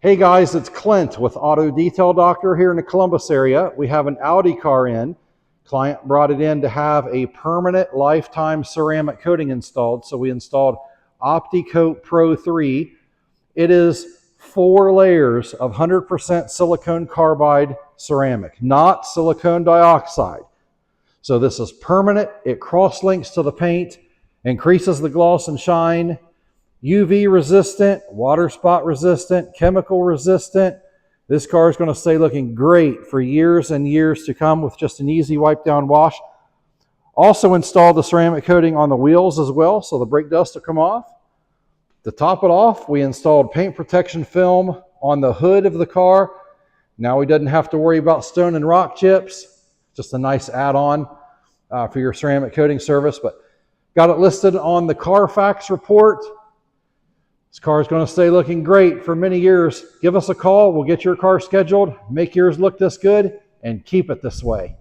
Hey guys, it's Clint with Auto Detail Doctor here in the Columbus area. We have an Audi car in. Client brought it in to have a permanent lifetime ceramic coating installed. So we installed Opti Coat Pro 3. It is 4 layers of 100% silicone carbide ceramic, not silicone dioxide. So this is permanent. It cross-links to the paint, increases the gloss and shine, UV resistant, water spot resistant, chemical resistant. This car is going to stay looking great for years and years to come with just an easy wipe down wash. Also installed the ceramic coating on the wheels as well, so the brake dust will come off. To top it off, we installed paint protection film on the hood of the car. Now we didn't have to worry about stone and rock chips. Just a nice add-on for your ceramic coating service, but got it listed on the Carfax report. This car is going to stay looking great for many years. Give us a call. We'll get your car scheduled, make yours look this good, and keep it this way.